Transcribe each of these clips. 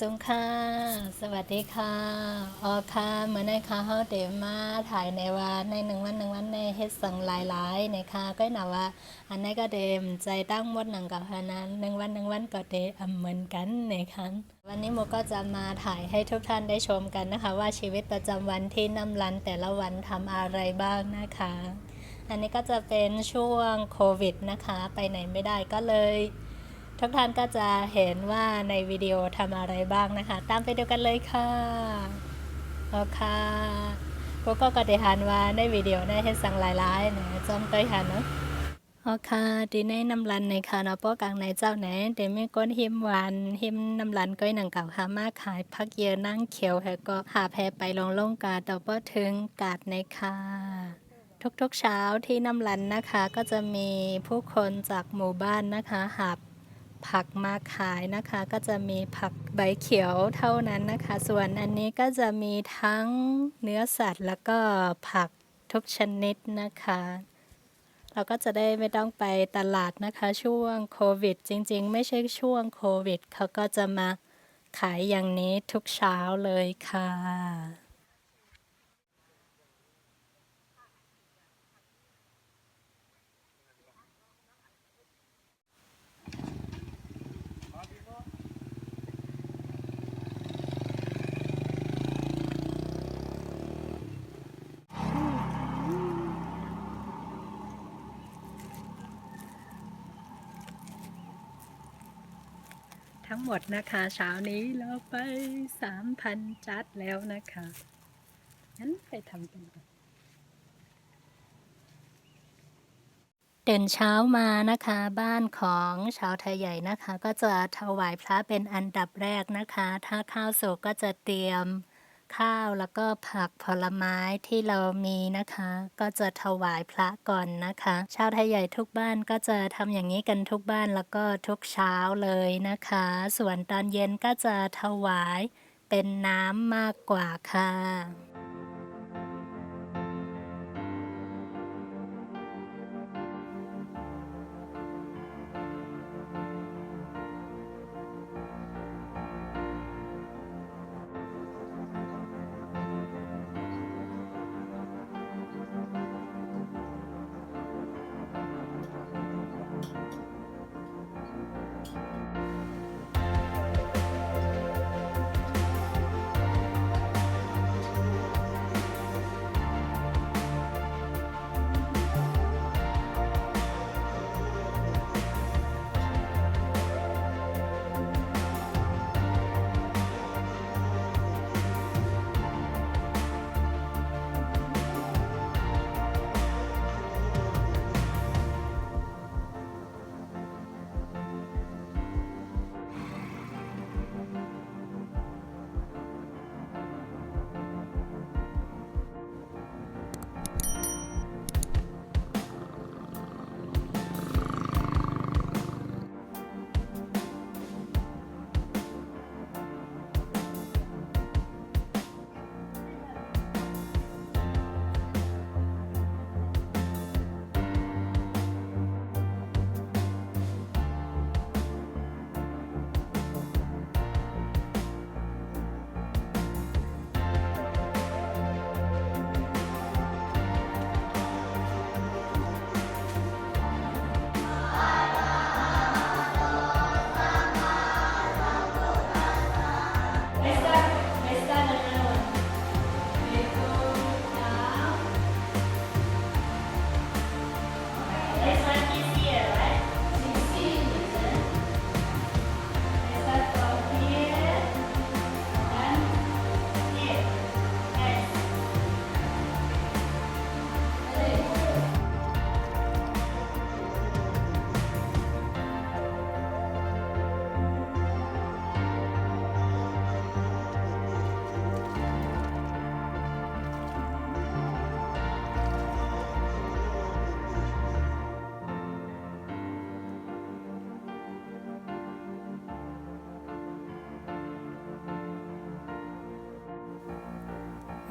ซุงค่ะสวัสดีค่ะอ๋อค่ะเมื่อในค่ะเขาเดมาถ่ายในวันใน1 วันในเฮ็ดสั่งหลายๆในค่ะก็หนาว่าอันนี้ก็เดมใจตั้งหมดหนังกับพนั้น1 วันก็เดเหมือนกันในค่ะวันนี้โมก็จะมาถ่ายให้ทุกท่านได้ชมกันนะคะว่าชีวิตประจำวันที่น้ำรันแต่ละวันทำอะไรบ้างนะคะอันนี้ก็จะเป็นช่วงโควิดนะคะไปไหนไม่ได้ก็เลยทุกท่านก็จะเห็นว่าในวิดีโอทำอะไรบ้างนะคะตามไปดูกันเลยค่ะโอเคก็กติหันว่าในวิดีโอได้เห็นสั่งหลายๆนะจอมเตยหันเนาะโอเคดีในน้ำรันในค่ะเนาะป้อกลางในเจ้าไหนเดี๋ยวไม่ก้นหิมหวานหิมน้ำรันก้อยหนังเก่าค่ะมาขายพักเยอะนั่งเขียวแฮก็หาแพไปลงกาต่อป้อถึงกาดในค่ะทุกๆเช้าที่น้ำรันนะคะก็จะมีผู้คนจากหมู่บ้านนะคะหาผักมาขายนะคะก็จะมีผักใบเขียวเท่านั้นนะคะส่วนอันนี้ก็จะมีทั้งเนื้อสัตว์แล้วก็ผักทุกชนิดนะคะเราก็จะได้ไม่ต้องไปตลาดนะคะช่วงโควิดจริงๆไม่ใช่ช่วงโควิดเขาก็จะมาขายอย่างนี้ทุกเช้าเลยค่ะทั้งหมดนะคะเช้านี้เราไป3,000จัดแล้วนะคะงั้นไปทำกันก่อน ตื่นเช้ามานะคะบ้านของชาวไทยใหญ่นะคะก็จะถวายพระเป็นอันดับแรกนะคะถ้าข้าวสุกก็จะเตรียมข้าวแล้วก็ผักผลไม้ที่เรามีนะคะก็จะถวายพระก่อนนะคะชาวไทยใหญ่ทุกบ้านก็จะทำอย่างนี้กันทุกบ้านแล้วก็ทุกเช้าเลยนะคะส่วนตอนเย็นก็จะถวายเป็นน้ำมากกว่าค่ะ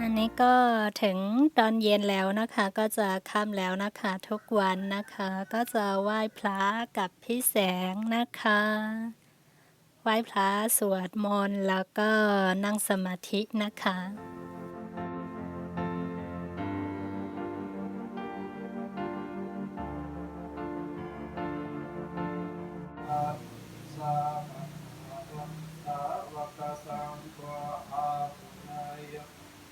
อันนี้ก็ถึงตอนเย็นแล้วนะคะก็จะค่ำแล้วนะคะทุกวันนะคะก็จะไหว้พระกับพี่แสงนะคะ ไหว้พระสวดมนต์แล้วก็นั่งสมาธินะคะ สาสาวกสังโฆอาหุนายะ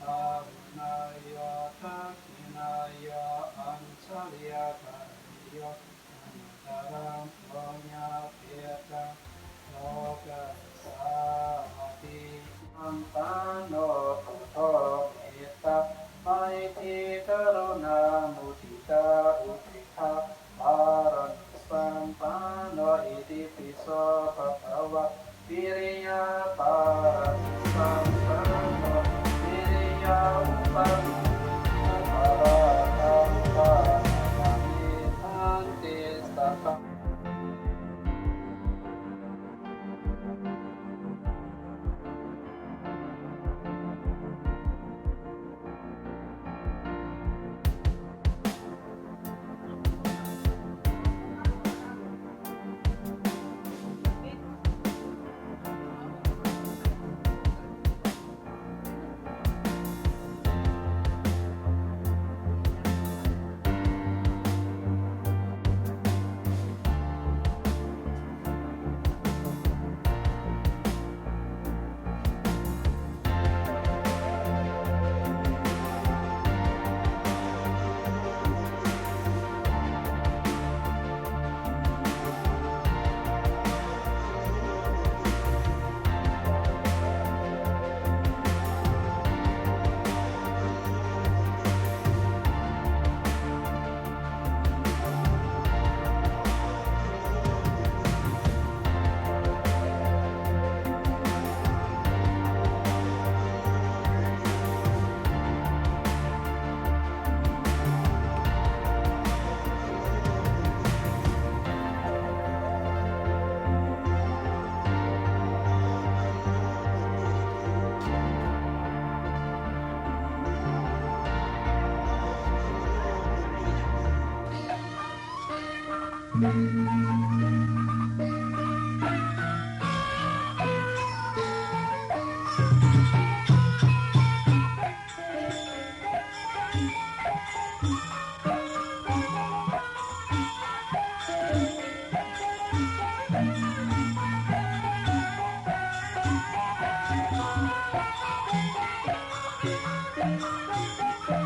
อาหุนายะทักขินายะอัญชลียตาริยะอันตรังโลญะเปียตังโลกสาติอันตโนภะโตเมตตาไมตรีกรุณามุทิตาอุเบกขาปารังสัมปันโนอิติปิโสภะคะวะวิริยะปารังสัมปันโนวิริยะอุปาปาระตังปานามิทันติสัพพะ Thank you.